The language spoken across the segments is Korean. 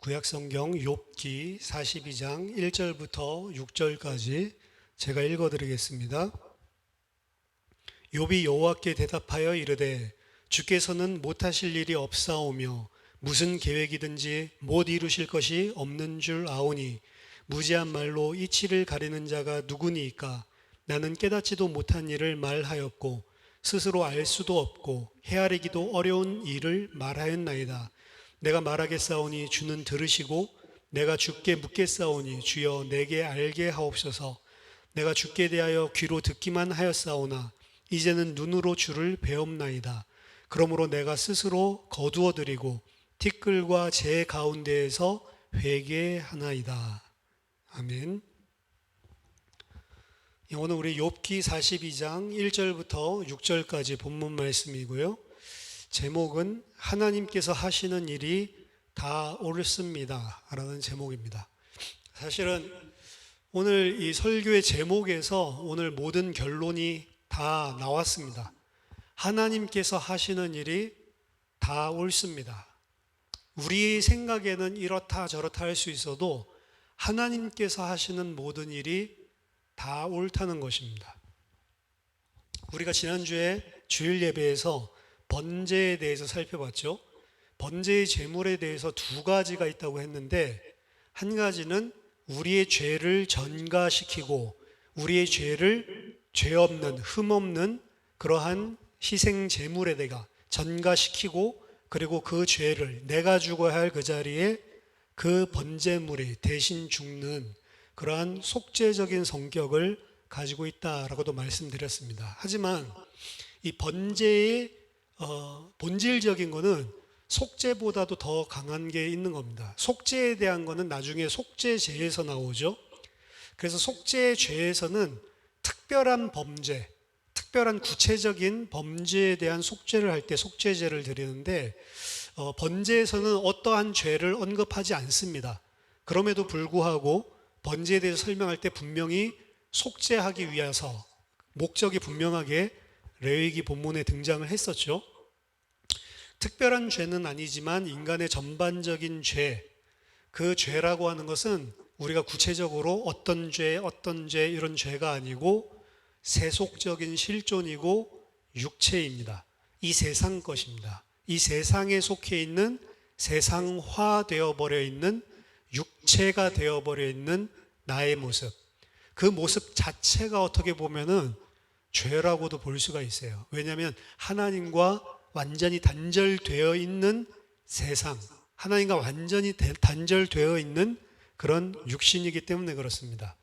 구약성경 욥기 42장 1절부터 6절까지 제가 읽어드리겠습니다. 욥이 여호와께 대답하여 이르되 주께서는 못하실 일이 없사오며 무슨 계획이든지 못 이루실 것이 없는 줄 아오니 무지한 말로 이치를 가리는 자가 누구니이까. 나는 깨닫지도 못한 일을 말하였고 스스로 알 수도 없고 헤아리기도 어려운 일을 말하였나이다. 내가 말하겠사오니 주는 들으시고 내가 주께 묻겠사오니 주여 내게 알게 하옵소서. 내가 주께 대하여 귀로 듣기만 하였사오나 이제는 눈으로 주를 배옵나이다. 그러므로 내가 스스로 거두어드리고 티끌과 재 가운데에서 회개하나이다. 아멘. 오늘 우리 욥기 42장 1절부터 6절까지 본문 말씀이고요. 제목은 하나님께서 하시는 일이 다 옳습니다 라는 제목입니다. 사실은 오늘 이 설교의 제목에서 오늘 모든 결론이 다 나왔습니다. 하나님께서 하시는 일이 다 옳습니다. 우리 생각에는 이렇다 저렇다 할 수 있어도 하나님께서 하시는 모든 일이 다 옳다는 것입니다. 우리가 지난주에 주일 예배에서 번제에 대해서 살펴봤죠. 번제의 제물에 대해서 두 가지가 있다고 했는데, 한 가지는 우리의 죄를 전가시키고 우리의 죄를 죄 없는 흠 없는 그러한 희생 제물에 내가 전가시키고, 그리고 그 죄를 내가 죽어야 할 그 자리에 그 번제물이 대신 죽는 그러한 속죄적인 성격을 가지고 있다라고도 말씀드렸습니다. 하지만 이 번제의 본질적인 거는 속죄보다도 더 강한 게 있는 겁니다. 속죄에 대한 거는 나중에 속죄제에서 나오죠. 그래서 속죄죄에서는 특별한 범죄, 특별한 구체적인 범죄에 대한 속죄를 할 때 속죄제를 드리는데, 번제에서는 어떠한 죄를 언급하지 않습니다. 그럼에도 불구하고 번제에 대해서 설명할 때 분명히 속죄하기 위해서 목적이 분명하게 레위기 본문에 등장을 했었죠. 특별한 죄는 아니지만 인간의 전반적인 죄, 그 죄라고 하는 것은 우리가 구체적으로 어떤 죄 이런 죄가 아니고 세속적인 실존이고 육체입니다. 이 세상 것입니다. 이 세상에 속해 있는, 세상화 되어버려 있는, 육체가 되어버려 있는 나의 모습, 그 모습 자체가 어떻게 보면은 죄라고도 볼 수가 있어요. 왜냐하면 하나님과 완전히 단절되어 있는 세상, 하나님과 완전히 단절되어 있는 그런 육신이기 때문에 그렇습니다.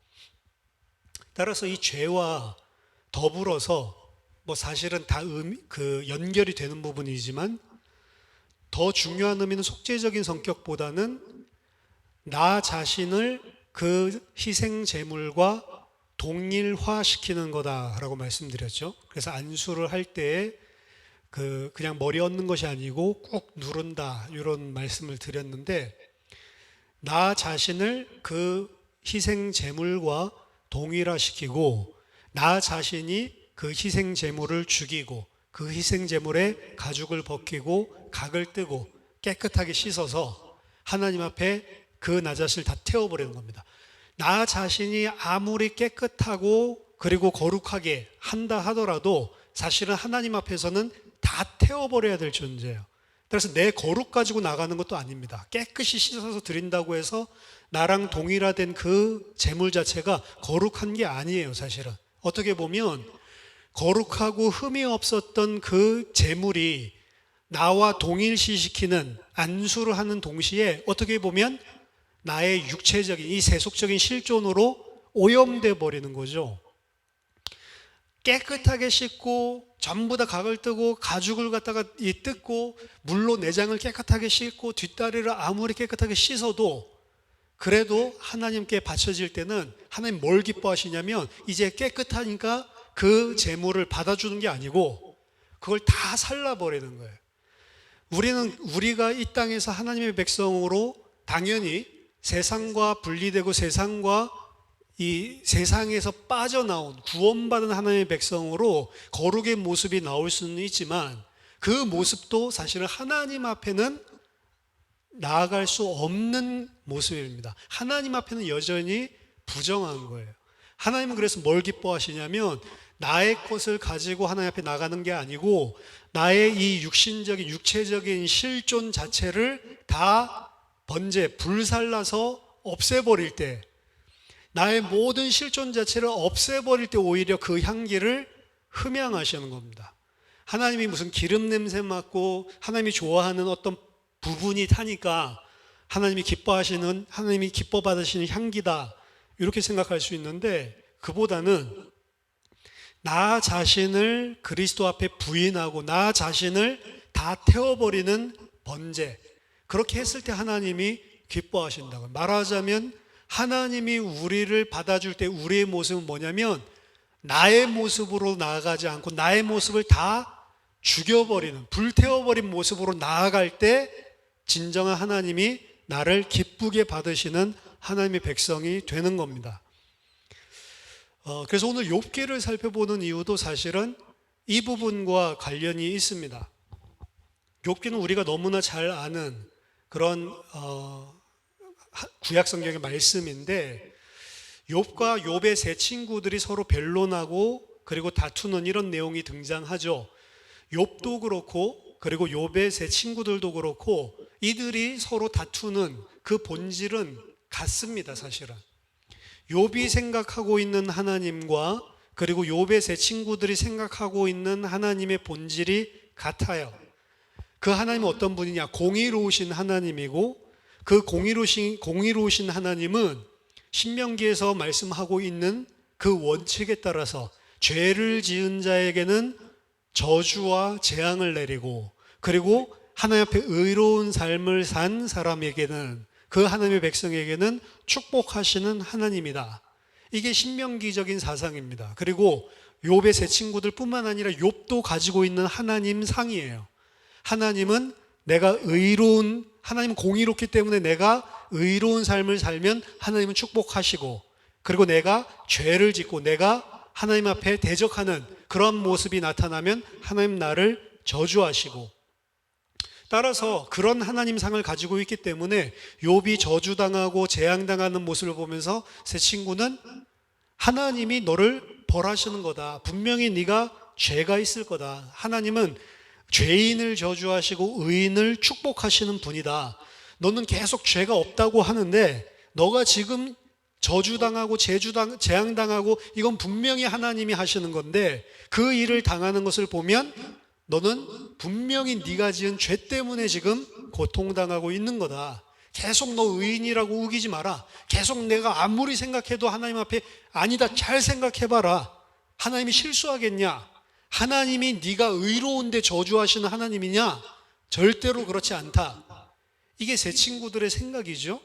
따라서 이 죄와 더불어서 사실은 다 연결이 되는 부분이지만, 더 중요한 의미는 속죄적인 성격보다는 나 자신을 그 희생 제물과 동일화시키는 거다라고 말씀드렸죠. 그래서 안수를 할 때 그냥 머리 얹는 것이 아니고 꾹 누른다, 이런 말씀을 드렸는데, 나 자신을 그 희생 제물과 동일화시키고 나 자신이 그 희생 제물을 죽이고 그 희생 제물에 가죽을 벗기고 각을 뜨고 깨끗하게 씻어서 하나님 앞에 그 나 자신을 다 태워버리는 겁니다. 나 자신이 아무리 깨끗하고 그리고 거룩하게 한다 하더라도 사실은 하나님 앞에서는 다 태워버려야 될 존재예요. 그래서 내 거룩 가지고 나가는 것도 아닙니다. 깨끗이 씻어서 드린다고 해서 나랑 동일화된 그 제물 자체가 거룩한 게 아니에요. 사실은 어떻게 보면 거룩하고 흠이 없었던 그 제물이 나와 동일시시키는 안수를 하는 동시에 어떻게 보면 나의 육체적인 이 세속적인 실존으로 오염돼 버리는 거죠. 깨끗하게 씻고 전부 다 각을 뜨고 가죽을 갖다가 뜯고 물로 내장을 깨끗하게 씻고 뒷다리를 아무리 깨끗하게 씻어도 그래도 하나님께 바쳐질 때는 하나님 뭘 기뻐하시냐면, 이제 깨끗하니까 그 제물을 받아주는 게 아니고 그걸 다 살라버리는 거예요. 우리가 이 땅에서 하나님의 백성으로 당연히 세상과 분리되고 세상과 이 세상에서 빠져나온 구원받은 하나님의 백성으로 거룩의 모습이 나올 수는 있지만, 그 모습도 사실은 하나님 앞에는 나아갈 수 없는 모습입니다. 하나님 앞에는 여전히 부정한 거예요. 하나님은 그래서 뭘 기뻐하시냐면 나의 것을 가지고 하나님 앞에 나가는 게 아니고 나의 이 육신적인 육체적인 실존 자체를 다 불살라서 없애버릴 때, 나의 모든 실존 자체를 없애버릴 때 오히려 그 향기를 흠양하시는 겁니다. 하나님이 무슨 기름 냄새 맡고 하나님이 좋아하는 어떤 부분이 타니까 하나님이 기뻐 받으시는 향기다, 이렇게 생각할 수 있는데, 그보다는 나 자신을 그리스도 앞에 부인하고 나 자신을 다 태워버리는 번제, 그렇게 했을 때 하나님이 기뻐하신다고. 말하자면 하나님이 우리를 받아줄 때 우리의 모습은 뭐냐면 나의 모습으로 나아가지 않고 나의 모습을 다 죽여버리는, 불태워버린 모습으로 나아갈 때 진정한 하나님이 나를 기쁘게 받으시는 하나님의 백성이 되는 겁니다. 그래서 오늘 욥기를 살펴보는 이유도 사실은 이 부분과 관련이 있습니다. 욥기는 우리가 너무나 잘 아는 그런 구약 성경의 말씀인데, 욥과 욥의 세 친구들이 서로 변론하고 그리고 다투는 이런 내용이 등장하죠. 욥도 그렇고 그리고 욥의 세 친구들도 그렇고 이들이 서로 다투는 그 본질은 같습니다. 사실은 욥이 생각하고 있는 하나님과 그리고 욥의 세 친구들이 생각하고 있는 하나님의 본질이 같아요. 그 하나님은 어떤 분이냐? 공의로우신 하나님이고, 그 공의로우신 하나님은 신명기에서 말씀하고 있는 그 원칙에 따라서 죄를 지은 자에게는 저주와 재앙을 내리고, 그리고 하나님 앞에 의로운 삶을 산 사람에게는, 그 하나님의 백성에게는 축복하시는 하나님이다. 이게 신명기적인 사상입니다. 그리고 욥의 세 친구들 뿐만 아니라 욥도 가지고 있는 하나님 상이에요. 하나님은 하나님은 공의롭기 때문에 내가 의로운 삶을 살면 하나님은 축복하시고, 그리고 내가 죄를 짓고 내가 하나님 앞에 대적하는 그런 모습이 나타나면 하나님 나를 저주하시고, 따라서 그런 하나님 상을 가지고 있기 때문에 욥이 저주당하고 재앙당하는 모습을 보면서 세 친구는 하나님이 너를 벌하시는 거다. 분명히 네가 죄가 있을 거다. 하나님은 죄인을 저주하시고 의인을 축복하시는 분이다. 너는 계속 죄가 없다고 하는데 너가 지금 저주당하고 재앙당하고 이건 분명히 하나님이 하시는 건데, 그 일을 당하는 것을 보면 너는 분명히 네가 지은 죄 때문에 지금 고통당하고 있는 거다. 계속 너 의인이라고 우기지 마라. 계속 내가 아무리 생각해도 하나님 앞에 아니다, 잘 생각해봐라. 하나님이 실수하겠냐? 하나님이 네가 의로운데 저주하시는 하나님이냐? 절대로 그렇지 않다. 이게 세 친구들의 생각이죠.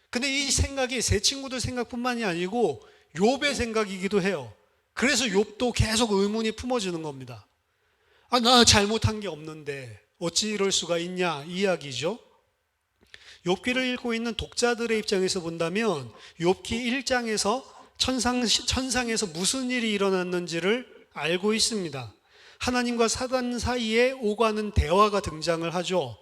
근데 이 생각이 세 친구들 생각뿐만이 아니고 욥의 생각이기도 해요. 그래서 욥도 계속 의문이 품어지는 겁니다. 나 잘못한 게 없는데 어찌 이럴 수가 있냐, 이 이야기죠. 욥기를 읽고 있는 독자들의 입장에서 본다면 욥기 1장에서 천상에서 무슨 일이 일어났는지를 알고 있습니다. 하나님과 사단 사이에 오가는 대화가 등장을 하죠.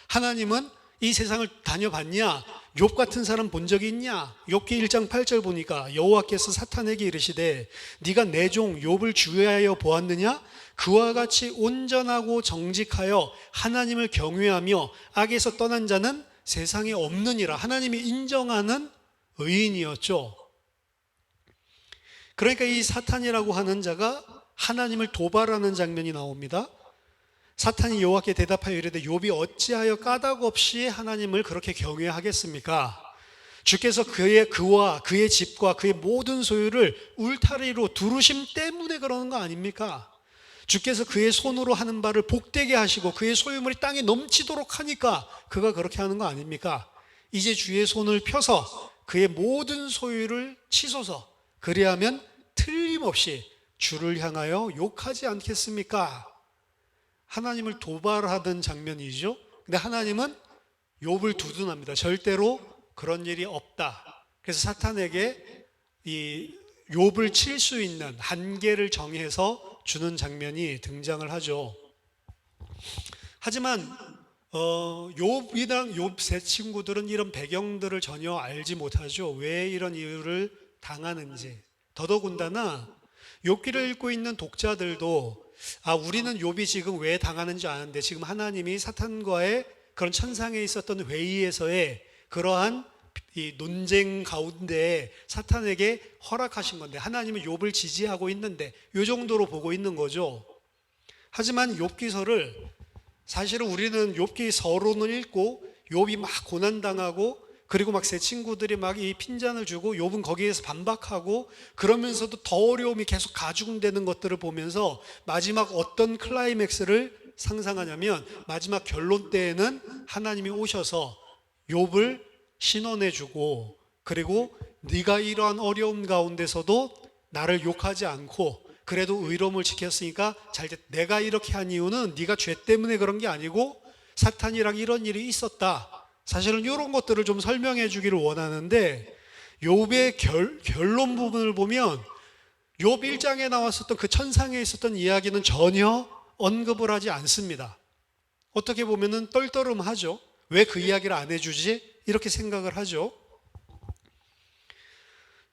하나님은 이 세상을 다녀봤냐? 욥 같은 사람 본 적이 있냐? 욥기 1장 8절 보니까 여호와께서 사탄에게 이르시되 네가 내 종 욥을 주의하여 보았느냐? 그와 같이 온전하고 정직하여 하나님을 경외하며 악에서 떠난 자는 세상에 없느니라. 하나님이 인정하는 의인이었죠. 그러니까 이 사탄이라고 하는 자가 하나님을 도발하는 장면이 나옵니다. 사탄이 여호와께 대답하여 이르되 욥이 어찌하여 까닭 없이 하나님을 그렇게 경외하겠습니까? 주께서 그와 그의 집과 그의 모든 소유를 울타리로 두르심 때문에 그러는 거 아닙니까? 주께서 그의 손으로 하는 바를 복되게 하시고 그의 소유물이 땅에 넘치도록 하니까 그가 그렇게 하는 거 아닙니까? 이제 주의 손을 펴서 그의 모든 소유를 치소서. 그리하면 틀림없이 주를 향하여 욕하지 않겠습니까? 하나님을 도발하던 장면이죠. 근데 하나님은 욥을 두둔합니다. 절대로 그런 일이 없다. 그래서 사탄에게 이 욥을 칠 수 있는 한계를 정해서 주는 장면이 등장을 하죠. 하지만 욥이랑 욥 세 친구들은 이런 배경들을 전혀 알지 못하죠. 왜 이런 이유를 당하는지. 더더군다나 욥기를 읽고 있는 독자들도 우리는 욥이 지금 왜 당하는지 아는데 지금 하나님이 사탄과의 그런 천상에 있었던 회의에서의 그러한 이 논쟁 가운데 사탄에게 허락하신 건데 하나님은 욥을 지지하고 있는데 이 정도로 보고 있는 거죠. 하지만 욥기서를 사실은 우리는 욥기 서론을 읽고 욥이 막 고난당하고 그리고 막 세 친구들이 막 이 핀잔을 주고 욥은 거기에서 반박하고 그러면서도 더 어려움이 계속 가중되는 것들을 보면서 마지막 어떤 클라이맥스를 상상하냐면 마지막 결론 때에는 하나님이 오셔서 욥을 신원해 주고 그리고 네가 이러한 어려움 가운데서도 나를 욕하지 않고 그래도 의로움을 지켰으니까 잘됐다. 내가 이렇게 한 이유는 네가 죄 때문에 그런 게 아니고 사탄이랑 이런 일이 있었다. 사실은 이런 것들을 좀 설명해 주기를 원하는데 욥의 결론 부분을 보면 욥 1장에 나왔었던 그 천상에 있었던 이야기는 전혀 언급을 하지 않습니다. 어떻게 보면은 떨떠름하죠. 왜 그 이야기를 안 해주지? 이렇게 생각을 하죠.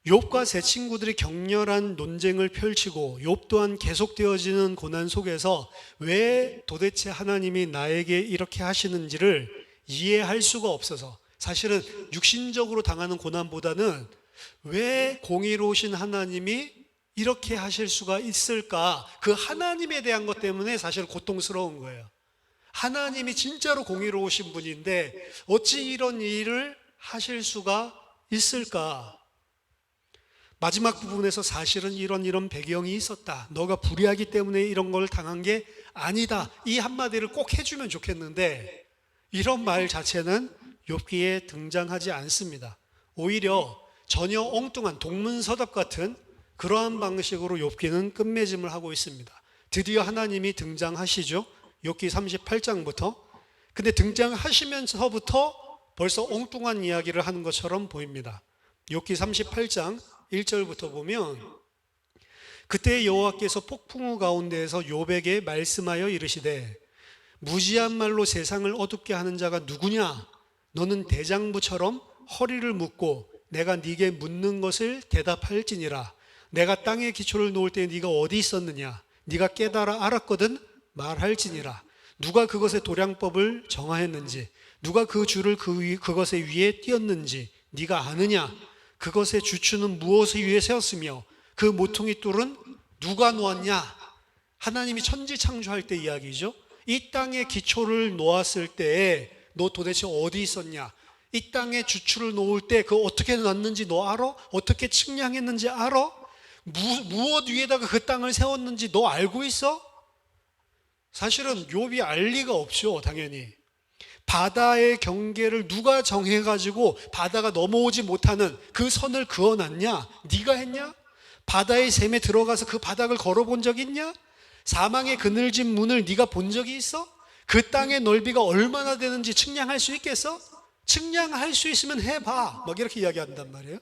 욥과 세 친구들이 격렬한 논쟁을 펼치고 욥 또한 계속되어지는 고난 속에서 왜 도대체 하나님이 나에게 이렇게 하시는지를 이해할 수가 없어서 사실은 육신적으로 당하는 고난보다는 왜 공의로우신 하나님이 이렇게 하실 수가 있을까? 그 하나님에 대한 것 때문에 사실 고통스러운 거예요. 하나님이 진짜로 공의로우신 분인데 어찌 이런 일을 하실 수가 있을까? 마지막 부분에서 사실은 이런 배경이 있었다. 너가 불의하기 때문에 이런 걸 당한 게 아니다. 이 한마디를 꼭 해주면 좋겠는데 이런 말 자체는 욥기에 등장하지 않습니다. 오히려 전혀 엉뚱한 동문서답 같은 그러한 방식으로 욥기는 끝맺음을 하고 있습니다. 드디어 하나님이 등장하시죠. 욥기 38장부터. 근데 등장하시면서부터 벌써 엉뚱한 이야기를 하는 것처럼 보입니다. 욥기 38장 1절부터 보면 그때 여호와께서 폭풍우 가운데에서 욥에게 말씀하여 이르시되 무지한 말로 세상을 어둡게 하는 자가 누구냐? 너는 대장부처럼 허리를 묶고 내가 네게 묻는 것을 대답할지니라. 내가 땅에 기초를 놓을 때 네가 어디 있었느냐? 네가 깨달아 알았거든 말할지니라. 누가 그것의 도량법을 정하였는지 누가 그 줄을 그것의 위에 띄었는지 네가 아느냐? 그것의 주추는 무엇을 위해 세웠으며 그 모퉁이 뚫은 누가 놓았냐? 하나님이 천지 창조할 때 이야기죠. 이 땅에 기초를 놓았을 때에 너 도대체 어디 있었냐? 이 땅에 주추를 놓을 때 그 어떻게 놨는지 너 알아? 어떻게 측량했는지 알아? 무엇 위에다가 그 땅을 세웠는지 너 알고 있어? 사실은 욥이 알 리가 없죠. 당연히 바다의 경계를 누가 정해가지고 바다가 넘어오지 못하는 그 선을 그어놨냐? 네가 했냐? 바다의 샘에 들어가서 그 바닥을 걸어본 적 있냐? 사망의 그늘진 문을 네가 본 적이 있어? 그 땅의 넓이가 얼마나 되는지 측량할 수 있겠어? 측량할 수 있으면 해봐. 막 이렇게 이야기한단 말이에요.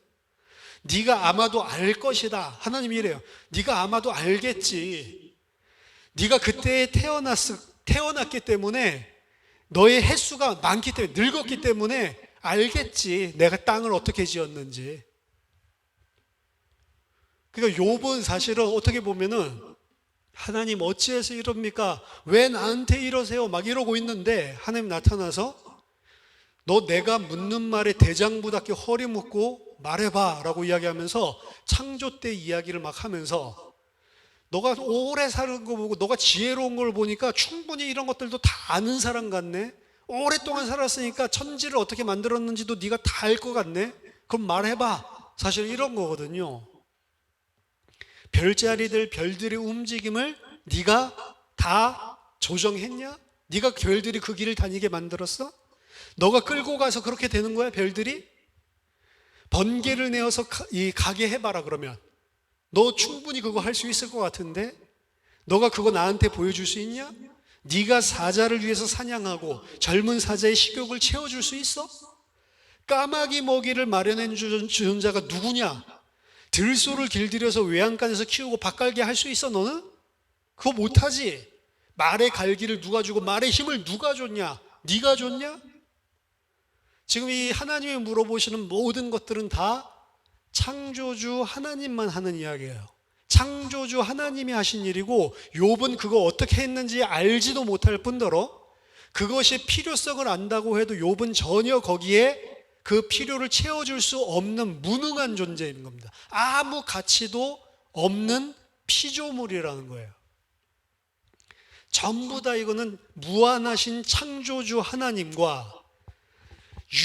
네가 아마도 알 것이다. 하나님이 이래요. 네가 아마도 알겠지. 네가 그때 태어났기 때문에 너의 횟수가 많기 때문에 늙었기 때문에 알겠지. 내가 땅을 어떻게 지었는지. 그러니까 욥은 사실은 어떻게 보면은 하나님 어찌해서 이럽니까? 왜 나한테 이러세요? 막 이러고 있는데 하나님 나타나서 너 내가 묻는 말에 대장부답게 허리 묶고 말해봐 라고 이야기하면서 창조 때 이야기를 막 하면서 너가 오래 사는 거 보고 너가 지혜로운 걸 보니까 충분히 이런 것들도 다 아는 사람 같네. 오랫동안 살았으니까 천지를 어떻게 만들었는지도 네가 다 알 것 같네. 그럼 말해봐. 사실 이런 거거든요. 별자리들 별들의 움직임을 네가 다 조정했냐? 네가 별들이 그 길을 다니게 만들었어? 너가 끌고 가서 그렇게 되는 거야? 별들이? 번개를 내어서 가게 해봐라 그러면 너 충분히 그거 할 수 있을 것 같은데 너가 그거 나한테 보여줄 수 있냐? 네가 사자를 위해서 사냥하고 젊은 사자의 식욕을 채워줄 수 있어? 까마귀 먹이를 마련해 주는 자가 누구냐? 들소를 길들여서 외양간에서 키우고 밭갈게 할 수 있어 너는? 그거 못하지. 말의 갈기를 누가 주고 말의 힘을 누가 줬냐? 네가 줬냐? 지금 이 하나님이 물어보시는 모든 것들은 다 창조주 하나님만 하는 이야기예요. 창조주 하나님이 하신 일이고 욥은 그거 어떻게 했는지 알지도 못할 뿐더러 그것이 필요성을 안다고 해도 욥은 전혀 거기에 그 필요를 채워줄 수 없는 무능한 존재인 겁니다. 아무 가치도 없는 피조물이라는 거예요. 전부 다 이거는 무한하신 창조주 하나님과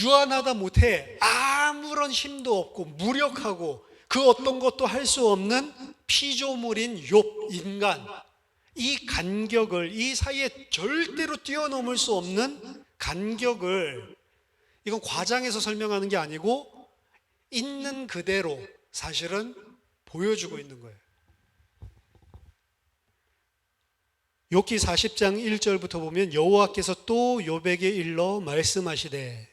유한하다 못해 아무런 힘도 없고 무력하고 그 어떤 것도 할 수 없는 피조물인 욥, 인간, 이 간격을, 이 사이에 절대로 뛰어넘을 수 없는 간격을, 이건 과장해서 설명하는 게 아니고 있는 그대로 사실은 보여주고 있는 거예요. 욥기 40장 1절부터 보면 여호와께서 또 욥에게 일러 말씀하시되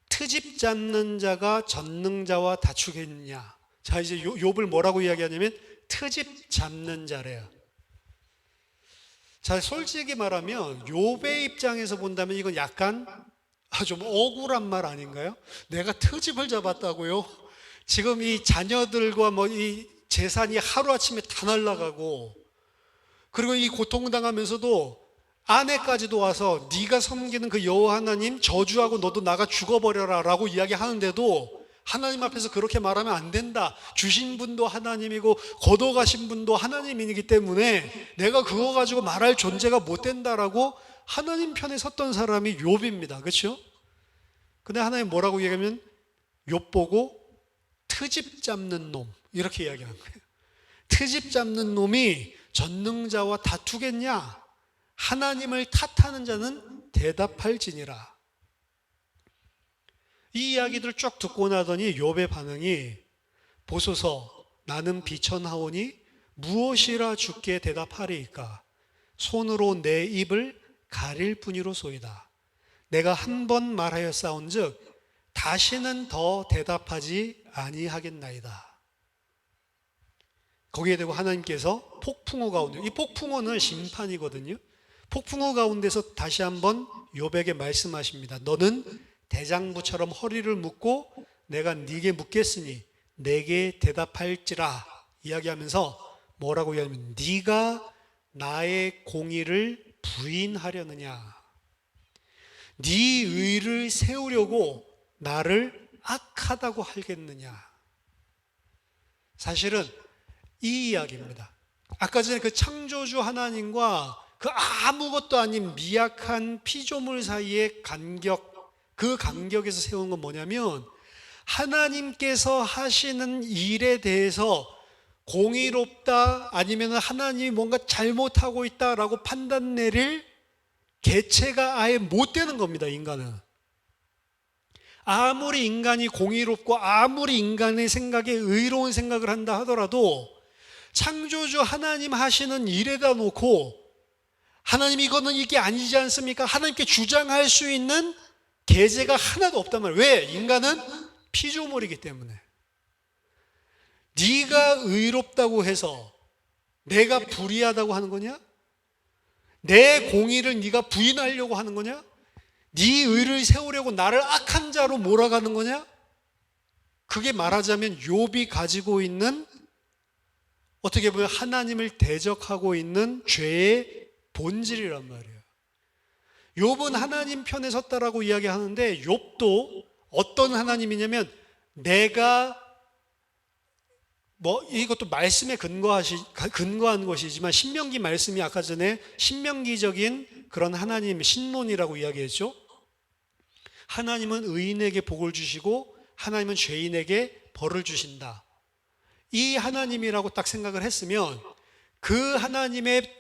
트집 잡는 자가 전능자와 다투겠느냐. 자, 이제 욥을 뭐라고 이야기하냐면 트집 잡는 자래요. 자, 솔직히 말하면 욥의 입장에서 본다면 이건 약간 좀 억울한 말 아닌가요? 내가 트집을 잡았다고요? 지금 이 자녀들과 이 재산이 하루아침에 다 날아가고, 그리고 이 고통당하면서도 아내까지도 와서 네가 섬기는 그 여호와 하나님 저주하고 너도 나가 죽어버려라 라고 이야기하는데도 하나님 앞에서 그렇게 말하면 안 된다. 주신 분도 하나님이고 걷어가신 분도 하나님이기 때문에 내가 그거 가지고 말할 존재가 못 된다라고 하나님 편에 섰던 사람이 욥입니다. 그렇죠? 근데 하나님 뭐라고 얘기하면 욥 보고 트집 잡는 놈 이렇게 이야기하는 거예요. 트집 잡는 놈이 전능자와 다투겠냐? 하나님을 탓하는 자는 대답할지니라. 이 이야기들을 쭉 듣고 나더니 욥의 반응이 보소서 나는 비천하오니 무엇이라 주께 대답하리이까? 손으로 내 입을 가릴 뿐이로소이다. 내가 한 번 말하였사온즉 다시는 더 대답하지 아니하겠나이다. 거기에 대고 하나님께서 폭풍우 가운데, 이 폭풍우는 심판이거든요. 폭풍우 가운데서 다시 한번 욥에게 말씀하십니다. 너는 대장부처럼 허리를 묶고 내가 네게 묻겠으니 내게 대답할지라 이야기하면서 뭐라고 이야기하면 네가 나의 공의를 부인하려느냐, 네 의를 세우려고 나를 악하다고 하겠느냐. 사실은 이 이야기입니다. 아까 전에 그 창조주 하나님과 그 아무것도 아닌 미약한 피조물 사이의 간격, 그 간격에서 세운 건 뭐냐면 하나님께서 하시는 일에 대해서 공의롭다 아니면 하나님이 뭔가 잘못하고 있다라고 판단 내릴 개체가 아예 못 되는 겁니다. 인간은 아무리 인간이 공의롭고 아무리 인간의 생각에 의로운 생각을 한다 하더라도 창조주 하나님 하시는 일에다 놓고 하나님 이거는 이게 아니지 않습니까? 하나님께 주장할 수 있는 계제가 하나도 없단 말이에요. 왜? 인간은 피조물이기 때문에. 네가 의롭다고 해서 내가 불의하다고 하는 거냐? 내 공의를 네가 부인하려고 하는 거냐? 네 의를 세우려고 나를 악한 자로 몰아가는 거냐? 그게 말하자면 욥이 가지고 있는, 어떻게 보면 하나님을 대적하고 있는 죄의 본질이란 말이에요. 욥은 하나님 편에 섰다라고 이야기하는데 욥도 어떤 하나님이냐면 내가 이것도 말씀에 근거한 것이지만 신명기 말씀이 아까 전에 신명기적인 그런 하나님 신론이라고 이야기했죠. 하나님은 의인에게 복을 주시고 하나님은 죄인에게 벌을 주신다. 이 하나님이라고 딱 생각을 했으면 그 하나님의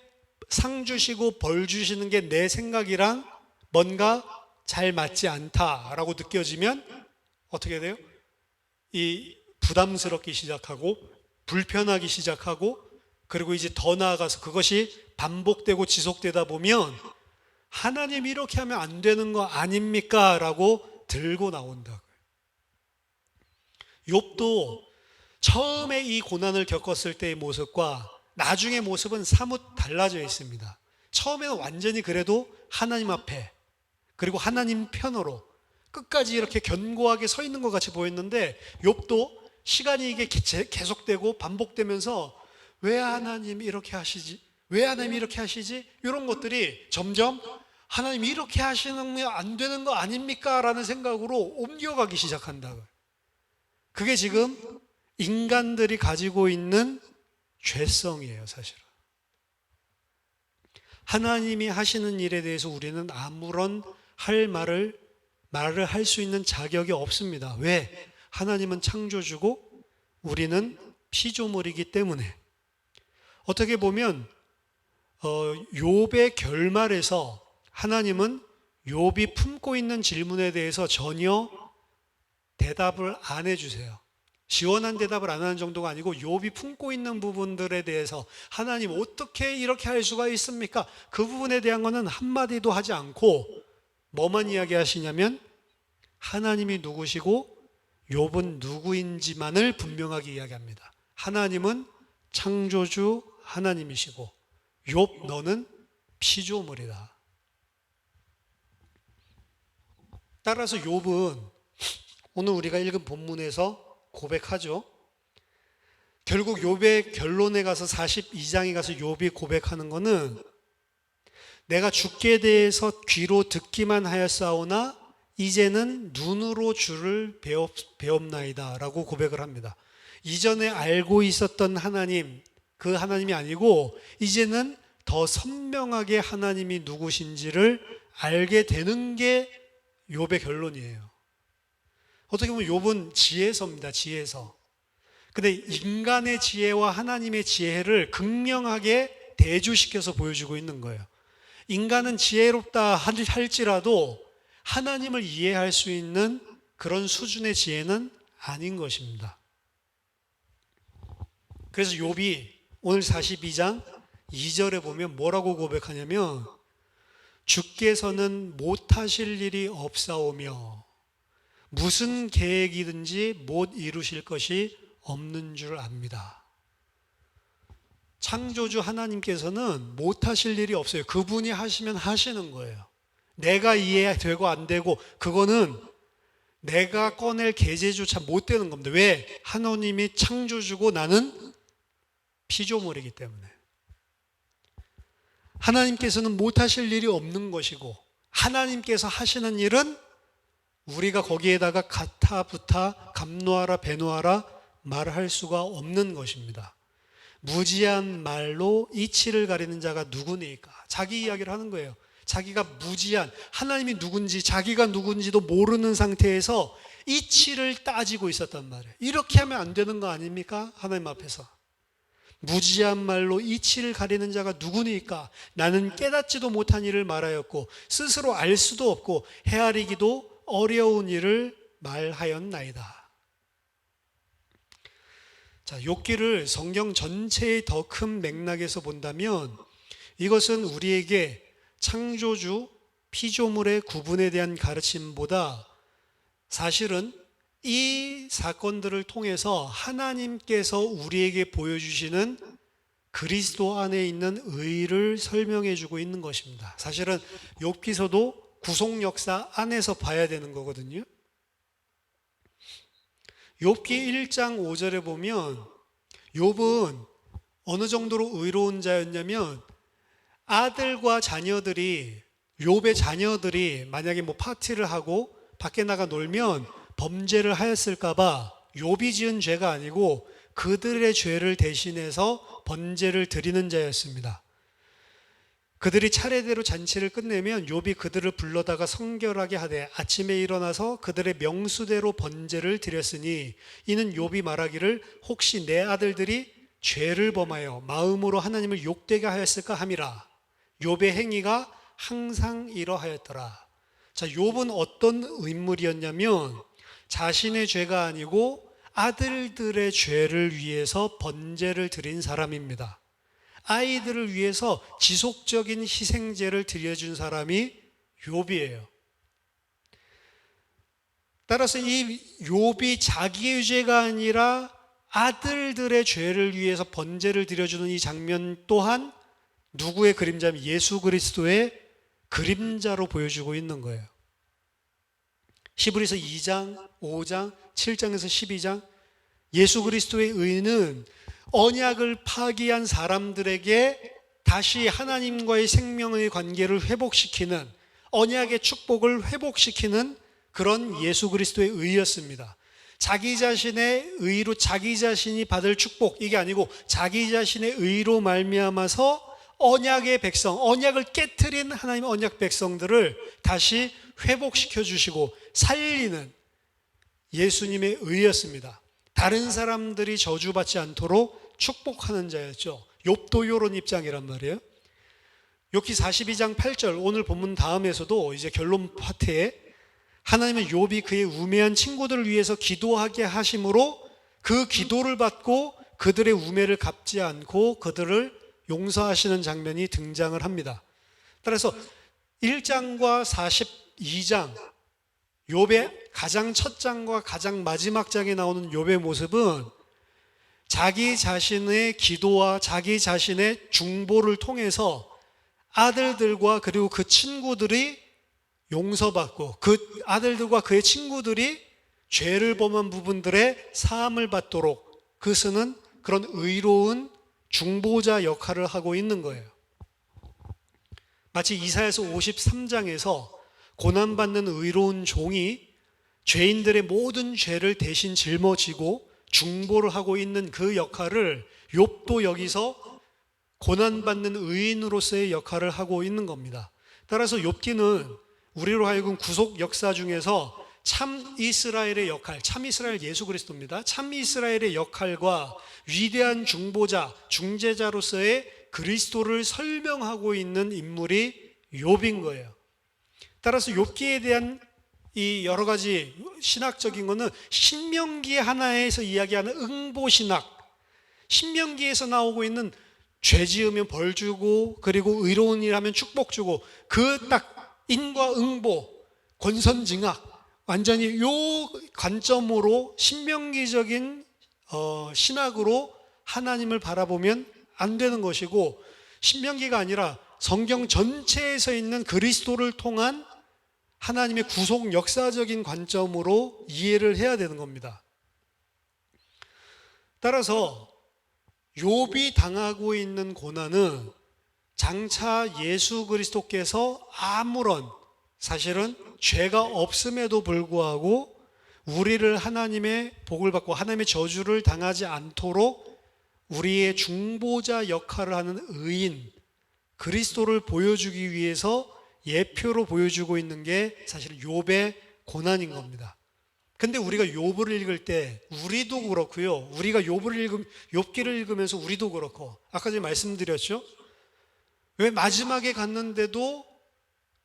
상 주시고 벌 주시는 게 내 생각이랑 뭔가 잘 맞지 않다라고 느껴지면 어떻게 돼요? 이 부담스럽기 시작하고 불편하기 시작하고 그리고 이제 더 나아가서 그것이 반복되고 지속되다 보면 하나님 이렇게 하면 안 되는 거 아닙니까? 라고 들고 나온다고요. 욥도 처음에 이 고난을 겪었을 때의 모습과 나중의 모습은 사뭇 달라져 있습니다. 처음에는 완전히 그래도 하나님 앞에 그리고 하나님 편으로 끝까지 이렇게 견고하게 서 있는 것 같이 보였는데, 욥도 시간이 이게 계속되고 반복되면서 왜 하나님이 이렇게 하시지? 왜 하나님이 이렇게 하시지? 이런 것들이 점점 하나님이 이렇게 하시는 게 안 되는 거 아닙니까? 라는 생각으로 옮겨가기 시작한다. 그게 지금 인간들이 가지고 있는 죄성이에요, 사실은. 하나님이 하시는 일에 대해서 우리는 아무런 말을 할 수 있는 자격이 없습니다. 왜? 하나님은 창조주고 우리는 피조물이기 때문에. 어떻게 보면 욥의 결말에서 하나님은 욥이 품고 있는 질문에 대해서 전혀 대답을 안 해주세요. 시원한 대답을 안 하는 정도가 아니고 욥이 품고 있는 부분들에 대해서 하나님 어떻게 이렇게 할 수가 있습니까? 그 부분에 대한 거는 한마디도 하지 않고 뭐만 이야기하시냐면 하나님이 누구시고 욥은 누구인지만을 분명하게 이야기합니다. 하나님은 창조주 하나님이시고 욥 너는 피조물이다. 따라서 욥은 오늘 우리가 읽은 본문에서 고백하죠. 결국 욥의 결론에 가서 42장에 가서 욥이 고백하는 것은 내가 주께 대해서 귀로 듣기만 하였사오나 이제는 눈으로 주를 배옵나이다 라고 고백을 합니다. 이전에 알고 있었던 하나님, 그 하나님이 아니고 이제는 더 선명하게 하나님이 누구신지를 알게 되는 게 욥의 결론이에요. 어떻게 보면 욥은 지혜서입니다. 지혜서. 근데 인간의 지혜와 하나님의 지혜를 극명하게 대조시켜서 보여주고 있는 거예요. 인간은 지혜롭다 할지라도 하나님을 이해할 수 있는 그런 수준의 지혜는 아닌 것입니다. 그래서 욥이 오늘 42장 2절에 보면 뭐라고 고백하냐면 주께서는 못하실 일이 없사오며 무슨 계획이든지 못 이루실 것이 없는 줄 압니다. 창조주 하나님께서는 못하실 일이 없어요. 그분이 하시면 하시는 거예요. 내가 이해되고 안 되고 그거는 내가 꺼낼 계제조차 못 되는 겁니다. 왜? 하나님이 창조주고 나는 피조물이기 때문에. 하나님께서는 못하실 일이 없는 것이고 하나님께서 하시는 일은 우리가 거기에다가 가타, 부타, 감노하라, 배노하라 말할 수가 없는 것입니다. 무지한 말로 이치를 가리는 자가 누구니까? 자기 이야기를 하는 거예요. 자기가 무지한, 하나님이 누군지 자기가 누군지도 모르는 상태에서 이치를 따지고 있었단 말이에요. 이렇게 하면 안 되는 거 아닙니까? 하나님 앞에서. 무지한 말로 이치를 가리는 자가 누구니까? 나는 깨닫지도 못한 일을 말하였고 스스로 알 수도 없고 헤아리기도 어려운 일을 말하였나이다. 자, 욥기를 성경 전체의 더 큰 맥락에서 본다면 이것은 우리에게 창조주, 피조물의 구분에 대한 가르침보다 사실은 이 사건들을 통해서 하나님께서 우리에게 보여주시는 그리스도 안에 있는 의를 설명해 주고 있는 것입니다. 사실은 욥기서도 구속 역사 안에서 봐야 되는 거거든요. 욥기 1장 5절에 보면 욥은 어느 정도로 의로운 자였냐면 아들과 자녀들이 욥의 자녀들이 만약에 뭐 파티를 하고 밖에 나가 놀면 범죄를 하였을까 봐 욥이 지은 죄가 아니고 그들의 죄를 대신해서 번제를 드리는 자였습니다. 그들이 차례대로 잔치를 끝내면 욥이 그들을 불러다가 성결하게 하되 아침에 일어나서 그들의 명수대로 번제를 드렸으니 이는 욥이 말하기를 혹시 내 아들들이 죄를 범하여 마음으로 하나님을 욕되게 하였을까 함이라. 욥의 행위가 항상 이러하였더라. 자, 욥은 어떤 인물이었냐면 자신의 죄가 아니고 아들들의 죄를 위해서 번제를 드린 사람입니다. 아이들을 위해서 지속적인 희생제를 드려준 사람이 욥이에요. 따라서 이 욥이 자기의 죄가 아니라 아들들의 죄를 위해서 번제를 드려주는 이 장면 또한 누구의 그림자면 예수 그리스도의 그림자로 보여주고 있는 거예요. 히브리서 2장, 5장, 7장에서 12장 예수 그리스도의 의는 언약을 파기한 사람들에게 다시 하나님과의 생명의 관계를 회복시키는, 언약의 축복을 회복시키는 그런 예수 그리스도의 의였습니다. 자기 자신의 의로 자기 자신이 받을 축복, 이게 아니고 자기 자신의 의로 말미암아서 언약의 백성, 언약을 깨트린 하나님의 언약 백성들을 다시 회복시켜 주시고 살리는 예수님의 의였습니다. 다른 사람들이 저주받지 않도록 축복하는 자였죠. 욥도 이런 입장이란 말이에요. 욥기 42장 8절, 오늘 본문 다음에서도 이제 결론 파트에 하나님은 욥이 그의 우매한 친구들을 위해서 기도하게 하심으로 그 기도를 받고 그들의 우매를 갚지 않고 그들을 용서하시는 장면이 등장을 합니다. 따라서 1장과 42장, 욥의 가장 첫 장과 가장 마지막 장에 나오는 욥의 모습은 자기 자신의 기도와 자기 자신의 중보를 통해서 아들들과 그리고 그 친구들이 용서받고 그 아들들과 그의 친구들이 죄를 범한 부분들의 사함을 받도록 그 쓰는 그런 의로운 중보자 역할을 하고 있는 거예요. 마치 이사야서 53장에서 고난받는 의로운 종이 죄인들의 모든 죄를 대신 짊어지고 중보를 하고 있는 그 역할을 욥도 여기서 고난받는 의인으로서의 역할을 하고 있는 겁니다. 따라서 욥기는 우리로 하여금 구속 역사 중에서 참 이스라엘의 역할, 참 이스라엘 예수 그리스도입니다. 참 이스라엘의 역할과 위대한 중보자, 중재자로서의 그리스도를 설명하고 있는 인물이 욥인 거예요. 따라서 욥기에 대한 이 여러 가지 신학적인 거는 신명기 하나에서 이야기하는 응보신학, 신명기에서 나오고 있는 죄 지으면 벌 주고 그리고 의로운 일 하면 축복 주고 그 딱 인과 응보, 권선징악, 완전히 요 관점으로 신명기적인 신학으로 하나님을 바라보면 안 되는 것이고, 신명기가 아니라 성경 전체에서 있는 그리스도를 통한 하나님의 구속 역사적인 관점으로 이해를 해야 되는 겁니다. 따라서 욥이 당하고 있는 고난은 장차 예수 그리스도께서 아무런 사실은 죄가 없음에도 불구하고 우리를 하나님의 복을 받고 하나님의 저주를 당하지 않도록 우리의 중보자 역할을 하는 의인 그리스도를 보여주기 위해서 예표로 보여주고 있는 게 사실 욥의 고난인 겁니다. 근데 우리가 욥을 읽을 때 우리도 그렇고요. 우리가 욥기를 읽으면서 우리도 그렇고 아까 전에 말씀드렸죠. 왜 마지막에 갔는데도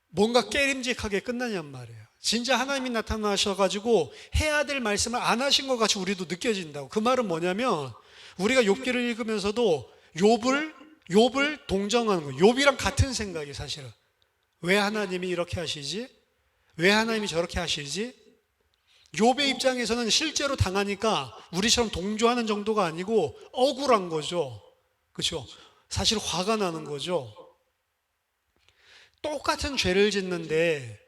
뭔가 깨림직하게 끝나냔 말이에요. 진짜 하나님이 나타나셔가지고 해야 될 말씀을 안 하신 것 같이 우리도 느껴진다고. 그 말은 뭐냐면 우리가 욥기를 읽으면서도 욥을 동정하는 거예요. 욥이랑 같은 생각이 사실은. 왜 하나님이 이렇게 하시지? 왜 하나님이 저렇게 하시지? 욥의 입장에서는 실제로 당하니까 우리처럼 동조하는 정도가 아니고 억울한 거죠. 그렇죠? 사실 화가 나는 거죠. 똑같은 죄를 짓는데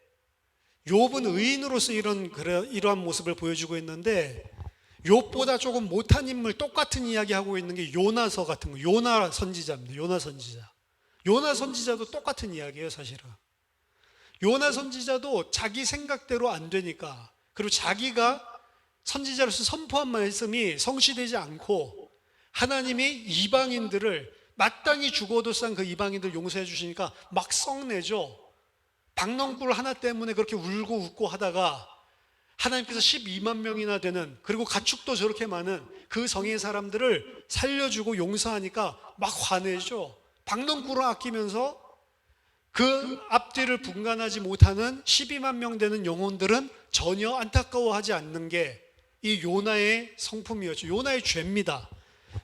욥은 의인으로서 이러한 모습을 보여주고 있는데 욥보다 조금 못한 인물 똑같은 이야기하고 있는 게 요나서 같은 거. 요나 선지자입니다. 요나 선지자. 요나 선지자도 똑같은 이야기예요, 사실은. 요나 선지자도 자기 생각대로 안 되니까, 그리고 자기가 선지자로서 선포한 말씀이 성취되지 않고 하나님이 이방인들을 마땅히 죽어도 싼 그 이방인들 용서해 주시니까 막 썩내죠. 박넝쿨 하나 때문에 그렇게 울고 웃고 하다가 하나님께서 12만 명이나 되는, 그리고 가축도 저렇게 많은 그 성의 사람들을 살려주고 용서하니까 막 화내죠. 박넝쿨을 아끼면서 그 앞뒤를 분간하지 못하는 12만 명 되는 영혼들은 전혀 안타까워하지 않는 게 이 요나의 성품이었죠. 요나의 죄입니다.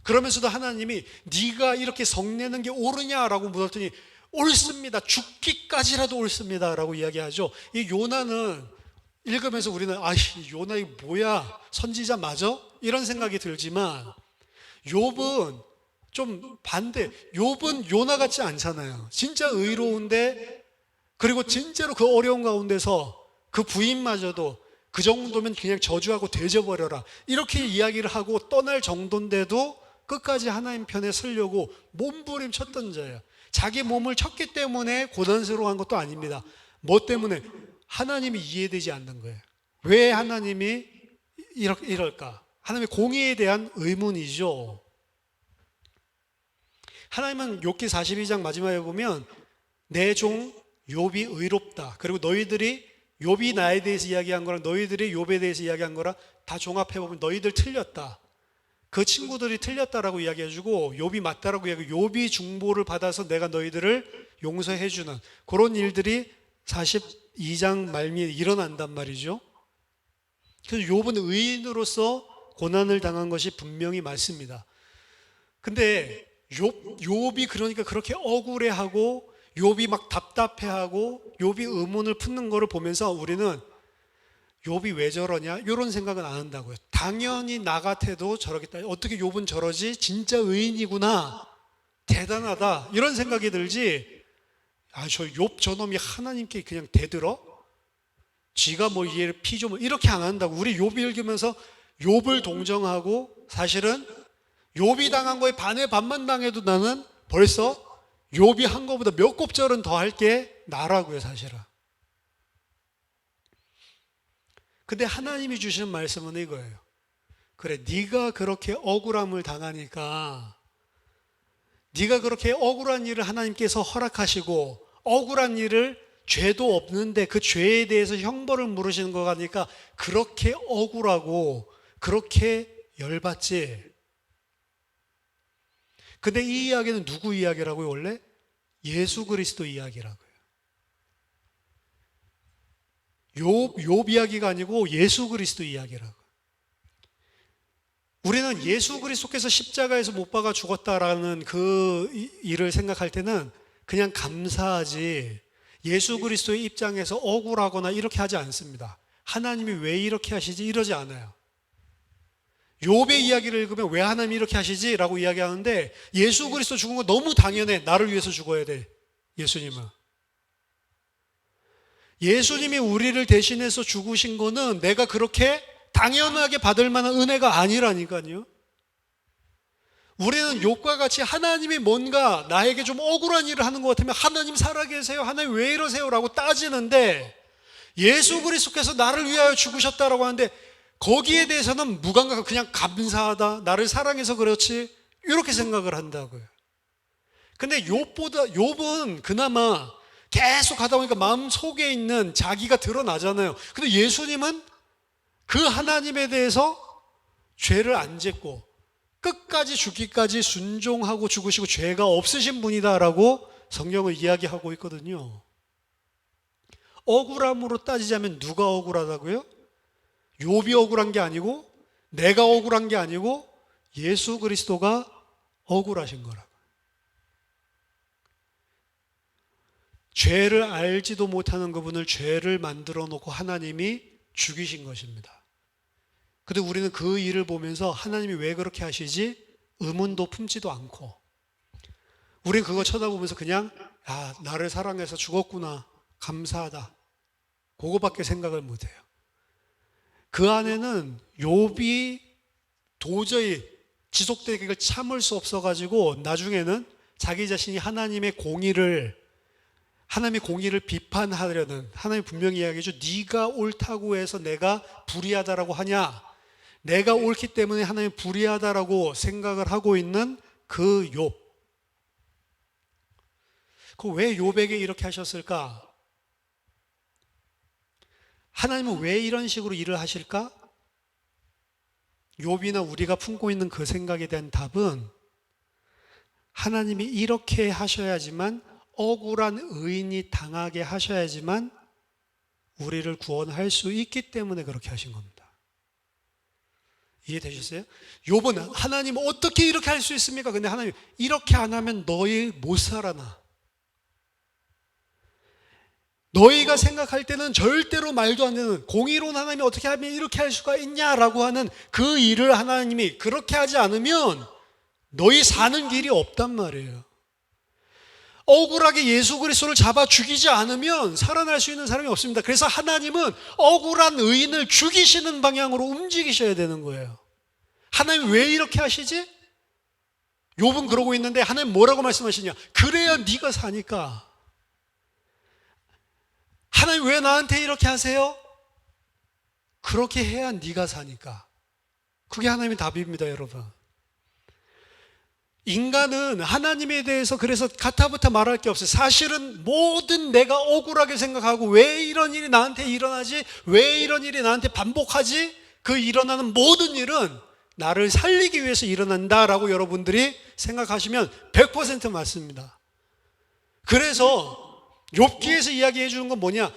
그러면서도 하나님이 네가 이렇게 성내는 게 옳으냐라고 물었더니 옳습니다. 죽기까지라도 옳습니다 라고 이야기하죠. 이 요나는 읽으면서 우리는 요나 이 뭐야, 선지자 맞아? 이런 생각이 들지만 욥은 좀 반대. 욥은 요나 같지 않잖아요. 진짜 의로운데, 그리고 진짜로 그 어려운 가운데서 그 부인마저도 그 정도면 그냥 저주하고 대져버려라. 이렇게 이야기를 하고 떠날 정도인데도 끝까지 하나님 편에 서려고 몸부림쳤던 자예요. 자기 몸을 쳤기 때문에 고난스러워한 것도 아닙니다. 뭐 때문에? 하나님이 이해되지 않는 거예요. 왜 하나님이 이럴까? 하나님의 공의에 대한 의문이죠. 하나님은 욥기 42장 마지막에 보면 내 종 욥이 의롭다. 그리고 너희들이 욥이 나에 대해서 이야기한 거랑 너희들이 욥에 대해서 이야기한 거랑 다 종합해보면 너희들 틀렸다. 그 친구들이 틀렸다라고 이야기해주고 욥이 맞다라고 이야기하고 욥이 중보를 받아서 내가 너희들을 용서해주는 그런 일들이 42장 말미에 일어난단 말이죠. 그래서 욥은 의인으로서 고난을 당한 것이 분명히 맞습니다. 근데 욥이 그러니까 그렇게 억울해하고 욥이 막 답답해하고 욥이 의문을 품는 거를 보면서 우리는 욥이 왜 저러냐 이런 생각은 안 한다고요. 당연히 나 같아도 저러겠다. 어떻게 욥은 저러지? 진짜 의인이구나. 대단하다. 이런 생각이 들지. 저 욥 저놈이 하나님께 그냥 대들어? 지가 뭐 이해를 피조 뭐 이렇게 안 한다고. 우리 욥 읽으면서 욥을 동정하고 사실은 욥이 당한 거에 반의 반만 당해도 나는 벌써 욥이 한 거보다 몇 곱절은 더 할게 나라고요, 사실은. 근데 하나님이 주시는 말씀은 이거예요. 그래, 네가 그렇게 억울함을 당하니까 네가 그렇게 억울한 일을 하나님께서 허락하시고 억울한 일을 죄도 없는데 그 죄에 대해서 형벌을 물으시는 거 같으니까 그렇게 억울하고 그렇게 열받지. 근데 이 이야기는 누구 이야기라고요? 원래 예수 그리스도 이야기라고요. 욥 이야기가 아니고 예수 그리스도 이야기라고요. 우리는 예수 그리스도께서 십자가에서 못 박아 죽었다라는 그 일을 생각할 때는 그냥 감사하지 예수 그리스도의 입장에서 억울하거나 이렇게 하지 않습니다. 하나님이 왜 이렇게 하시지 이러지 않아요. 욥의 이야기를 읽으면 왜 하나님이 이렇게 하시지? 라고 이야기하는데 예수 그리스도 죽은 거 너무 당연해. 나를 위해서 죽어야 돼. 예수님은. 예수님이 우리를 대신해서 죽으신 거는 내가 그렇게 당연하게 받을 만한 은혜가 아니라니까요. 우리는 욥과 같이 하나님이 뭔가 나에게 좀 억울한 일을 하는 것 같으면 하나님 살아계세요? 하나님 왜 이러세요? 라고 따지는데 예수 그리스도께서 나를 위하여 죽으셨다라고 하는데 거기에 대해서는 무감각하고 그냥 감사하다. 나를 사랑해서 그렇지. 이렇게 생각을 한다고요. 근데 욥은 그나마 계속 하다 보니까 마음 속에 있는 자기가 드러나잖아요. 근데 예수님은 그 하나님에 대해서 죄를 안 짓고 끝까지 죽기까지 순종하고 죽으시고 죄가 없으신 분이다라고 성경을 이야기하고 있거든요. 억울함으로 따지자면 누가 억울하다고요? 욥이 억울한 게 아니고 내가 억울한 게 아니고 예수 그리스도가 억울하신 거라고. 죄를 알지도 못하는 그분을 죄를 만들어 놓고 하나님이 죽이신 것입니다. 근데 우리는 그 일을 보면서 하나님이 왜 그렇게 하시지? 의문도 품지도 않고 우리는 그거 쳐다보면서 그냥 나를 사랑해서 죽었구나. 감사하다. 그거밖에 생각을 못해요. 그 안에는 욥이 도저히 지속되기를 참을 수 없어가지고 나중에는 자기 자신이 하나님의 공의를 비판하려는 하나님이 분명히 이야기하죠. 네가 옳다고 해서 내가 불의하다라고 하냐. 내가 옳기 때문에 하나님이 불의하다라고 생각을 하고 있는 그 욥. 왜 욥에게 이렇게 하셨을까? 하나님은 왜 이런 식으로 일을 하실까? 욥이나 우리가 품고 있는 그 생각에 대한 답은 하나님이 이렇게 하셔야지만 억울한 의인이 당하게 하셔야지만 우리를 구원할 수 있기 때문에 그렇게 하신 겁니다. 이해되셨어요? 욥은 하나님 어떻게 이렇게 할 수 있습니까? 근데 하나님 이렇게 안 하면 너희 못 살아나. 너희가 생각할 때는 절대로 말도 안 되는 공의로운 하나님이 어떻게 하면 이렇게 할 수가 있냐라고 하는 그 일을 하나님이 그렇게 하지 않으면 너희 사는 길이 없단 말이에요. 억울하게 예수 그리스도를 잡아 죽이지 않으면 살아날 수 있는 사람이 없습니다. 그래서 하나님은 억울한 의인을 죽이시는 방향으로 움직이셔야 되는 거예요. 하나님 왜 이렇게 하시지? 욥은 그러고 있는데 하나님 뭐라고 말씀하시냐? 그래야 네가 사니까. 하나님 왜 나한테 이렇게 하세요? 그렇게 해야 네가 사니까. 그게 하나님의 답입니다, 여러분. 인간은 하나님에 대해서 그래서 가타부터 말할 게 없어요. 사실은 모든 내가 억울하게 생각하고 왜 이런 일이 나한테 일어나지? 왜 이런 일이 나한테 반복하지? 그 일어나는 모든 일은 나를 살리기 위해서 일어난다라고 여러분들이 생각하시면 100% 맞습니다. 그래서 욥기에서 이야기해 주는 건 뭐냐?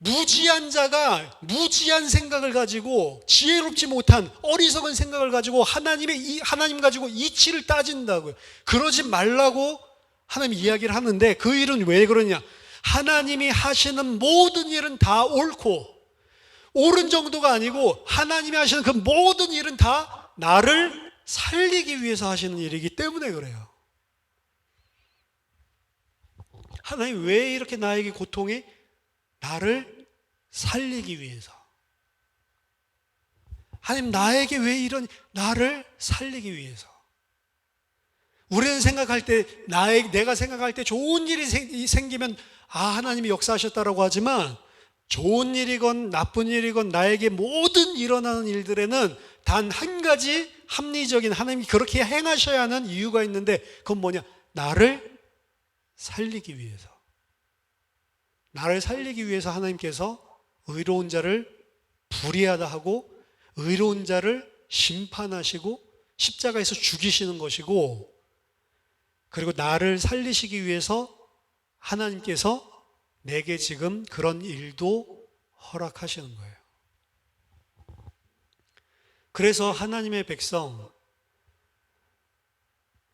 무지한 자가 무지한 생각을 가지고 지혜롭지 못한 어리석은 생각을 가지고 하나님 가지고 이치를 따진다고요. 그러지 말라고 하나님 이야기를 하는데 그 일은 왜 그러냐? 하나님이 하시는 모든 일은 다 옳고 옳은 정도가 아니고 하나님이 하시는 그 모든 일은 다 나를 살리기 위해서 하시는 일이기 때문에 그래요. 하나님 왜 이렇게 나에게 고통이? 나를 살리기 위해서. 하나님 나에게 왜 이런, 나를 살리기 위해서. 우리는 생각할 때, 내가 생각할 때 좋은 일이 생기면 하나님이 역사하셨다라고 하지만 좋은 일이건 나쁜 일이건 나에게 모든 일어나는 일들에는 단 한 가지 합리적인 하나님이 그렇게 행하셔야 하는 이유가 있는데 그건 뭐냐? 나를 살리기 위해서. 나를 살리기 위해서 하나님께서 의로운 자를 불의하다 하고 의로운 자를 심판하시고 십자가에서 죽이시는 것이고, 그리고 나를 살리시기 위해서 하나님께서 내게 지금 그런 일도 허락하시는 거예요. 그래서 하나님의 백성,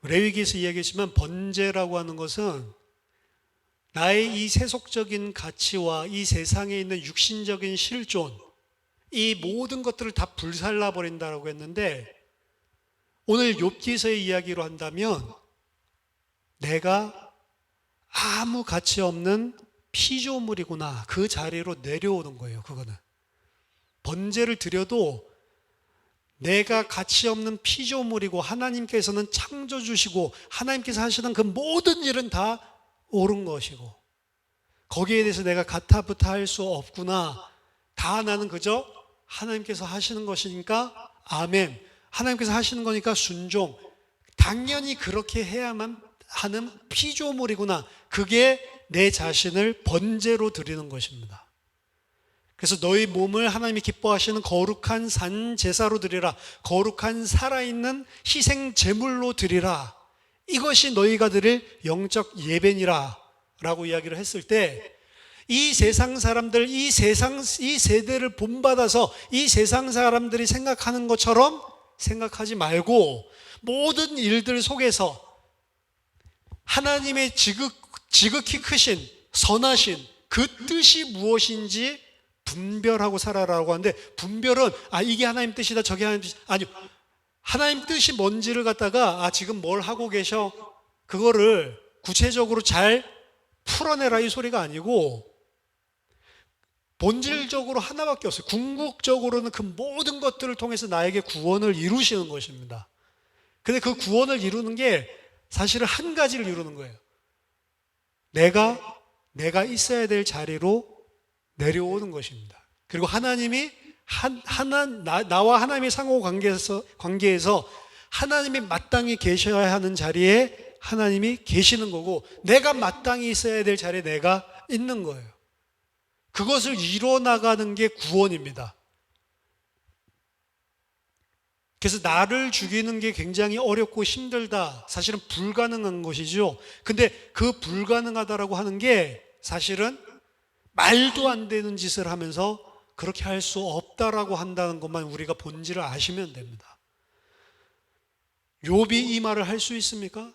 레위기에서 이야기했지만 번제라고 하는 것은 나의 이 세속적인 가치와 이 세상에 있는 육신적인 실존, 이 모든 것들을 다 불살라 버린다라고 했는데, 오늘 욥기서의 이야기로 한다면 내가 아무 가치 없는 피조물이구나, 그 자리로 내려오는 거예요. 그거는 번제를 드려도 내가 가치 없는 피조물이고 하나님께서는 창조주시고 하나님께서 하시는 그 모든 일은 다 옳은 것이고 거기에 대해서 내가 가타부타 할 수 없구나, 다 나는 그저 하나님께서 하시는 것이니까 아멘, 하나님께서 하시는 거니까 순종, 당연히 그렇게 해야만 하는 피조물이구나, 그게 내 자신을 번제로 드리는 것입니다. 그래서 너희 몸을 하나님이 기뻐하시는 거룩한 산 제사로 드리라, 거룩한 살아있는 희생 제물로 드리라, 이것이 너희가 드릴 영적 예배니라 라고 이야기를 했을 때, 이 세상 사람들, 이 세대를 본받아서 이 세상 사람들이 생각하는 것처럼 생각하지 말고 모든 일들 속에서 하나님의 지극히 크신 선하신 그 뜻이 무엇인지 분별하고 살아라라고 하는데, 분별은 이게 하나님 뜻이다 저게 하나님 뜻이다, 아니요, 하나님 뜻이 뭔지를 갖다가 지금 뭘 하고 계셔, 그거를 구체적으로 잘 풀어내라 이 소리가 아니고, 본질적으로 하나밖에 없어요. 궁극적으로는 그 모든 것들을 통해서 나에게 구원을 이루시는 것입니다. 근데 그 구원을 이루는 게 사실은 한 가지를 이루는 거예요. 내가 있어야 될 자리로 내려오는 것입니다. 그리고 하나님이 나와 하나님의 상호 관계에서 하나님이 마땅히 계셔야 하는 자리에 하나님이 계시는 거고, 내가 마땅히 있어야 될 자리에 내가 있는 거예요. 그것을 이뤄나가는 게 구원입니다. 그래서 나를 죽이는 게 굉장히 어렵고 힘들다, 사실은 불가능한 것이죠. 근데 그 불가능하다라고 하는 게 사실은 말도 안 되는 짓을 하면서 그렇게 할 수 없다라고 한다는 것만 우리가 본질을 아시면 됩니다. 욥이 이 말을 할 수 있습니까?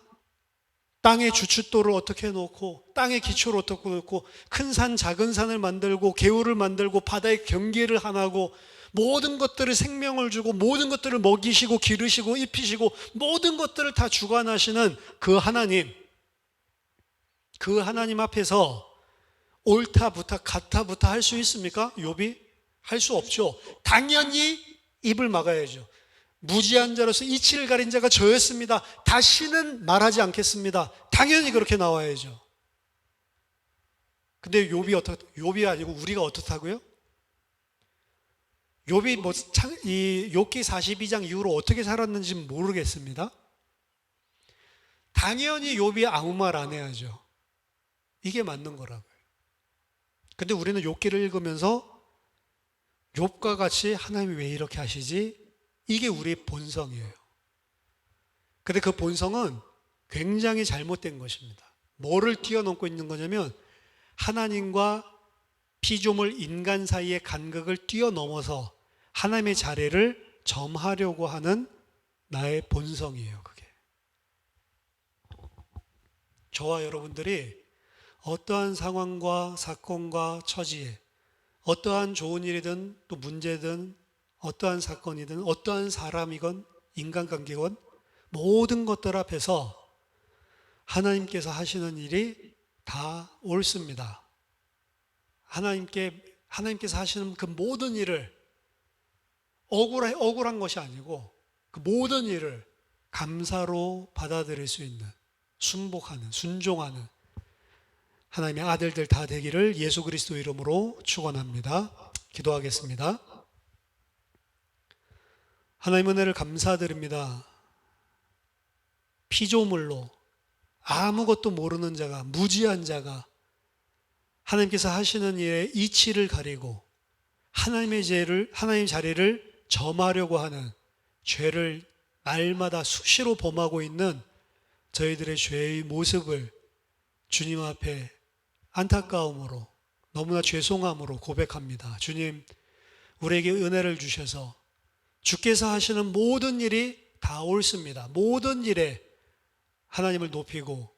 땅의 주춧돌을 어떻게 놓고 땅의 기초를 어떻게 놓고 큰 산 작은 산을 만들고 개울을 만들고 바다의 경계를 하나고 모든 것들을 생명을 주고 모든 것들을 먹이시고 기르시고 입히시고 모든 것들을 다 주관하시는 그 하나님, 그 하나님 앞에서 옳다부터 같다부터 할 수 있습니까? 욥이? 할 수 없죠. 당연히 입을 막아야죠. 무지한 자로서 이치를 가린 자가 저였습니다. 다시는 말하지 않겠습니다. 당연히 그렇게 나와야죠. 근데 욥이 아니고 우리가 어떻다고요? 욥이 이 욥기 42장 이후로 어떻게 살았는지 모르겠습니다. 당연히 욥이 아무 말 안 해야죠. 이게 맞는 거라고요. 근데 우리는 욥기를 읽으면서 욥과 같이 하나님이 왜 이렇게 하시지? 이게 우리의 본성이에요. 근데 그 본성은 굉장히 잘못된 것입니다. 뭐를 뛰어넘고 있는 거냐면 하나님과 피조물 인간 사이의 간극을 뛰어넘어서 하나님의 자리를 점하려고 하는 나의 본성이에요. 그게. 저와 여러분들이 어떠한 상황과 사건과 처지에 어떠한 좋은 일이든 또 문제든 어떠한 사건이든 어떠한 사람이건 인간관계건 모든 것들 앞에서 하나님께서 하시는 일이 다 옳습니다. 하나님께서 하시는 그 모든 일을 억울한 것이 아니고 그 모든 일을 감사로 받아들일 수 있는 순복하는, 순종하는 하나님의 아들들 다 되기를 예수 그리스도 이름으로 축원합니다. 기도하겠습니다. 하나님 은혜를 감사드립니다. 피조물로 아무것도 모르는 자가, 무지한 자가 하나님께서 하시는 일에 이치를 가리고 하나님 자리를 점하려고 하는 죄를 날마다 수시로 범하고 있는 저희들의 죄의 모습을 주님 앞에 안타까움으로 너무나 죄송함으로 고백합니다. 주님, 우리에게 은혜를 주셔서 주께서 하시는 모든 일이 다 옳습니다. 모든 일에 하나님을 높이고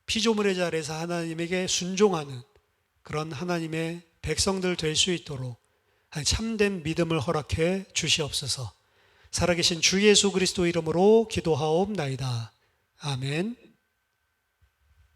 피조물의 자리에서 하나님에게 순종하는 그런 하나님의 백성들 될 수 있도록 참된 믿음을 허락해 주시옵소서. 살아계신 주 예수 그리스도 이름으로 기도하옵나이다. 아멘.